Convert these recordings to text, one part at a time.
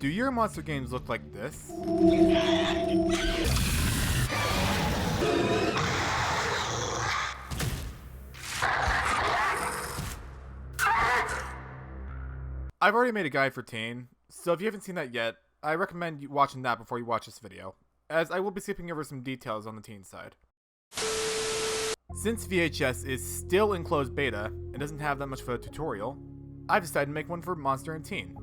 Do your monster games look like this? I've already made a guide for teen, so if you haven't seen that yet, I recommend you watching that before you watch this video, as I will be skipping over some details on the teen side. Since VHS is still in closed beta and doesn't have that much of a tutorial, I've decided to make one for Monster and Teen.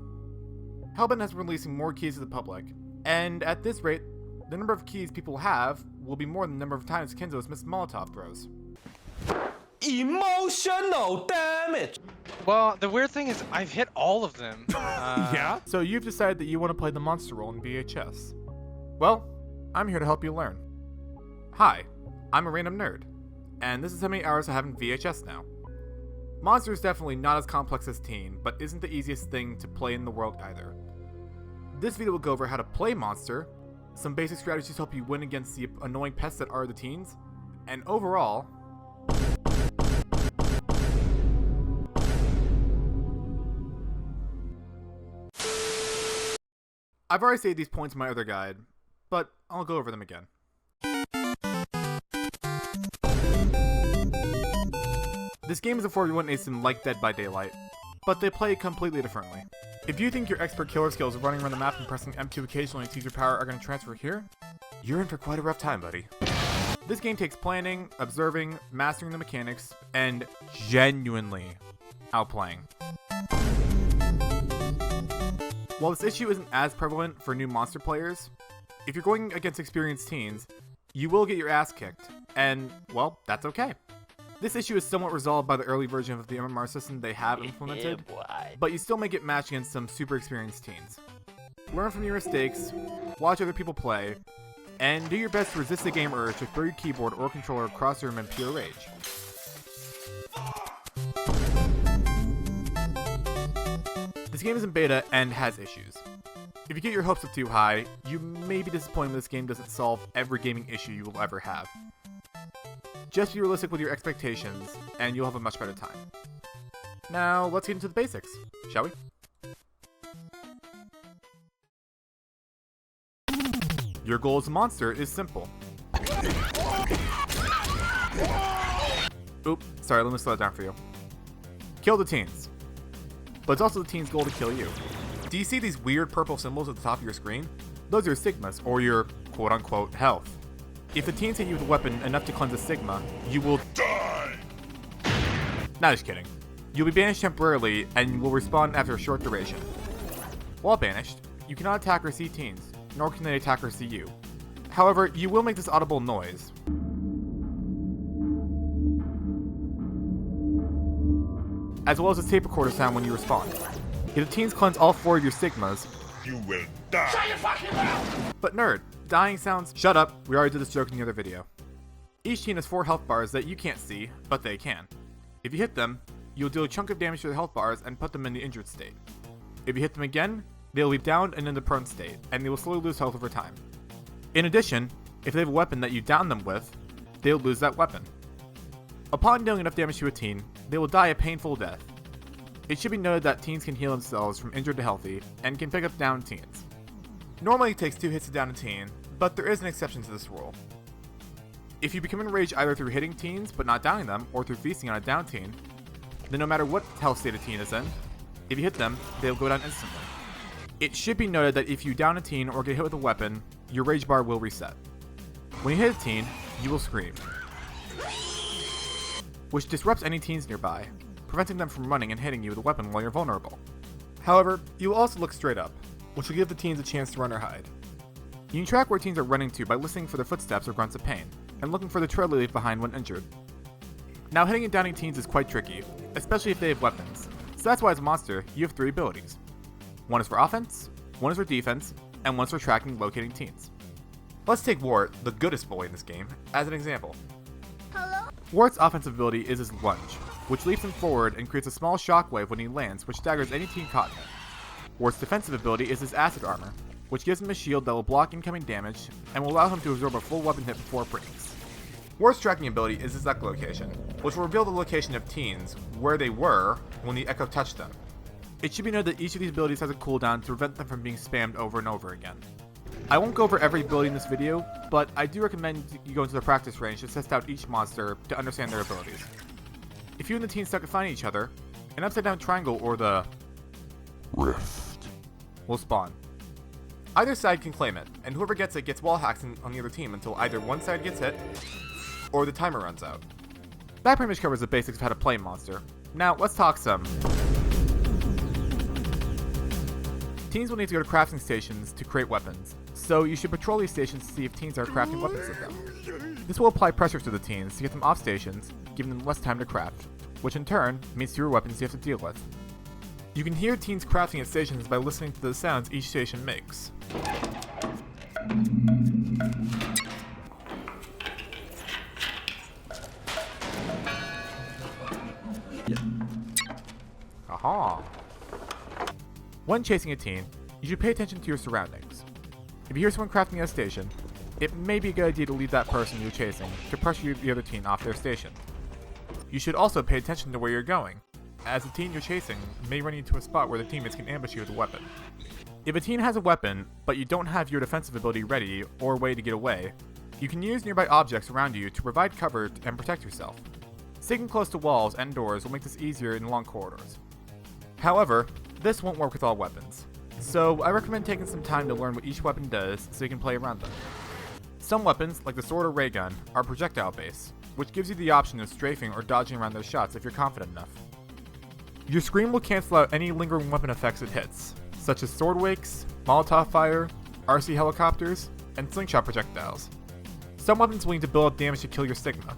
Hellbent has been releasing more keys to the public, and at this rate, the number of keys people have will be more than the number of times Kenzo's missed Molotov throws. Emotional damage! Well, the weird thing is I've hit all of them. Yeah? So you've decided that you want to play the monster role in VHS. Well, I'm here to help you learn. Hi, I'm a random nerd, and this is how many hours I have in VHS now. Monster is definitely not as complex as Teen, but isn't the easiest thing to play in the world either. This video will go over how to play Monster, some basic strategies to help you win against the annoying pests that are the teens, and overall, I've already stated these points in my other guide, but I'll go over them again. This game is a 4v1 ASIM like Dead by Daylight, but they play completely differently. If you think your expert killer skills of running around the map and pressing M2 occasionally to use your power are going to transfer here, you're in for quite a rough time, buddy. This game takes planning, observing, mastering the mechanics, and genuinely outplaying. While this issue isn't as prevalent for new Monster players, if you're going against experienced teens, you will get your ass kicked, and, well, that's okay. This issue is somewhat resolved by the early version of the MMR system they have implemented, but you still may get matched against some super experienced teens. Learn from your mistakes, watch other people play, and do your best to resist the game urge to throw your keyboard or controller across the room in pure rage. This game is in beta and has issues. If you get your hopes up too high, you may be disappointed when this game doesn't solve every gaming issue you will ever have. Just be realistic with your expectations, and you'll have a much better time. Now, let's get into the basics, shall we? Your goal as a monster is simple. Oop, sorry, let me slow it down for you. Kill the teens. But it's also the teens' goal to kill you. Do you see these weird purple symbols at the top of your screen? Those are Sigmas, or your quote-unquote health. If the teens hit you with a weapon enough to cleanse a Sigma, you will die! Nah, just kidding. You'll be banished temporarily, and will respawn after a short duration. While banished, you cannot attack or see teens, nor can they attack or see you. However, you will make this audible noise. As well as a tape recorder sound when you respawn. If the teens cleanse all 4 of your Sigmas, You will die! Shut your fucking mouth! But nerd, dying sounds— shut up, we already did this joke in the other video. Each teen has 4 health bars that you can't see, but they can. If you hit them, you'll deal a chunk of damage to their health bars and put them in the injured state. If you hit them again, they'll be downed and in the prone state, and they will slowly lose health over time. In addition, if they have a weapon that you down them with, they'll lose that weapon. Upon dealing enough damage to a teen, they will die a painful death. It should be noted that teens can heal themselves from injured to healthy, and can pick up downed teens. Normally it takes 2 hits to down a teen, but there is an exception to this rule. If you become enraged either through hitting teens but not downing them, or through feasting on a downed teen, then no matter what health state a teen is in, if you hit them, they'll go down instantly. It should be noted that if you down a teen or get hit with a weapon, your rage bar will reset. When you hit a teen, you will scream, which disrupts any teens nearby, preventing them from running and hitting you with a weapon while you're vulnerable. However, you will also look straight up, which will give the teens a chance to run or hide. You can track where teens are running to by listening for their footsteps or grunts of pain, and looking for the trail they leave behind when injured. Now, hitting and downing teens is quite tricky, especially if they have weapons, so that's why as a monster, you have 3 abilities. One is for offense, one is for defense, and one is for tracking and locating teens. Let's take Wart, the goodest bully in this game, as an example. Wart's offensive ability is his lunge, which leaps him forward and creates a small shockwave when he lands, which staggers any teen caught in it. Wart's defensive ability is his acid armor, which gives him a shield that will block incoming damage and will allow him to absorb a full weapon hit before it breaks. Wart's tracking ability is his echolocation, which will reveal the location of teens where they were when the echo touched them. It should be noted that each of these abilities has a cooldown to prevent them from being spammed over and over again. I won't go over every ability in this video, but I do recommend you go into the practice range to test out each monster to understand their abilities. If you and the team suck at finding each other, an upside down triangle or the rift will spawn. Either side can claim it, and whoever gets it gets wall hacks on the other team until either one side gets hit or the timer runs out. That pretty much covers the basics of how to play Monster. Now let's talk some. Teams will need to go to crafting stations to create weapons, so you should patrol these stations to see if teams are crafting weapons with them. This will apply pressure to the teams to get them off stations, giving them less time to craft, which in turn means fewer weapons you have to deal with. You can hear teams crafting at stations by listening to the sounds each station makes. Aha! When chasing a team, you should pay attention to your surroundings. If you hear someone crafting at a station, it may be a good idea to leave that person you're chasing to pressure the other team off their station. You should also pay attention to where you're going, as the team you're chasing may run you into a spot where the teammates can ambush you with a weapon. If a team has a weapon, but you don't have your defensive ability ready or a way to get away, you can use nearby objects around you to provide cover and protect yourself. Sticking close to walls and doors will make this easier in long corridors. However, this won't work with all weapons, so I recommend taking some time to learn what each weapon does so you can play around them. Some weapons, like the sword or ray gun, are projectile based, which gives you the option of strafing or dodging around those shots if you're confident enough. Your screen will cancel out any lingering weapon effects it hits, such as sword wakes, Molotov fire, RC helicopters, and slingshot projectiles. Some weapons will need to build up damage to kill your Sigma.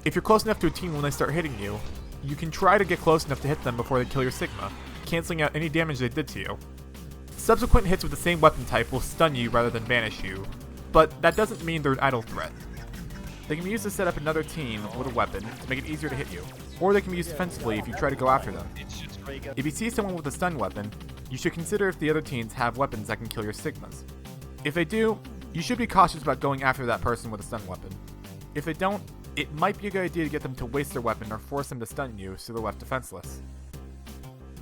If you're close enough to a team when they start hitting you, you can try to get close enough to hit them before they kill your Sigma, canceling out any damage they did to you. Subsequent hits with the same weapon type will stun you rather than banish you, but that doesn't mean they're an idle threat. They can be used to set up another team with a weapon to make it easier to hit you, or they can be used defensively if you try to go after them. If you see someone with a stun weapon, you should consider if the other teams have weapons that can kill your Sigmas. If they do, you should be cautious about going after that person with a stun weapon. If they don't, it might be a good idea to get them to waste their weapon or force them to stun you so they're left defenseless.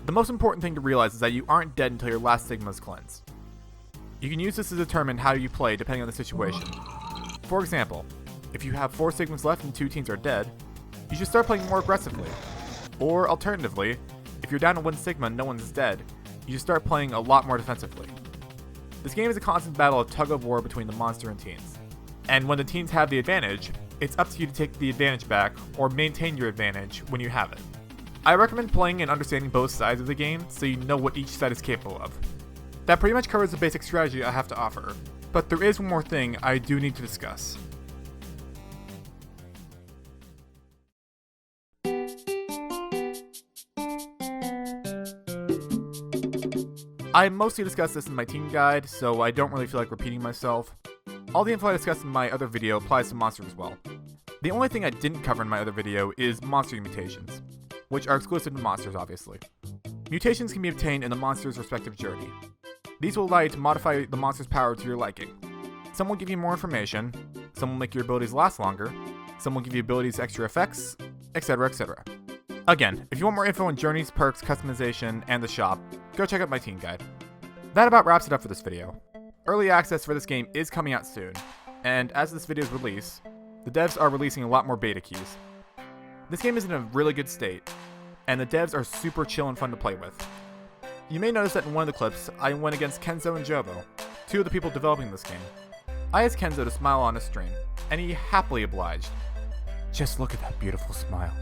The most important thing to realize is that you aren't dead until your last Sigma is cleansed. You can use this to determine how you play depending on the situation. For example, if you have 4 Sigmas left and 2 teams are dead, you should start playing more aggressively. Or alternatively, if you're down to 1 Sigma and no one's dead, you should start playing a lot more defensively. This game is a constant battle of tug of war between the monster and teams. And when the teams have the advantage, it's up to you to take the advantage back or maintain your advantage when you have it. I recommend playing and understanding both sides of the game so you know what each side is capable of. That pretty much covers the basic strategy I have to offer, but there is one more thing I do need to discuss. I mostly discussed this in my team guide, so I don't really feel like repeating myself. All the info I discussed in my other video applies to monsters as well. The only thing I didn't cover in my other video is monster mutations, which are exclusive to monsters obviously. Mutations can be obtained in the monster's respective journey. These will allow you to modify the monster's power to your liking. Some will give you more information, some will make your abilities last longer, some will give you abilities extra effects, etc, etc. Again, if you want more info on journeys, perks, customization, and the shop, go check out my team guide. That about wraps it up for this video. Early access for this game is coming out soon, and as this video's release, the devs are releasing a lot more beta keys. This game is in a really good state, and the devs are super chill and fun to play with. You may notice that in one of the clips, I went against Kenzo and Jovo, 2 of the people developing this game. I asked Kenzo to smile on his stream, and he happily obliged. Just look at that beautiful smile.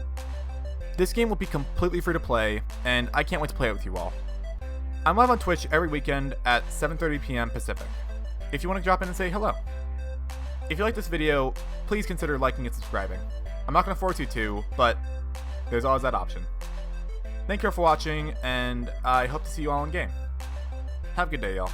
This game will be completely free to play, and I can't wait to play it with you all. I'm live on Twitch every weekend at 7:30 p.m. Pacific, if you want to drop in and say hello. If you like this video, please consider liking and subscribing. I'm not going to force you to, but there's always that option. Thank you all for watching, and I hope to see you all in game. Have a good day, y'all.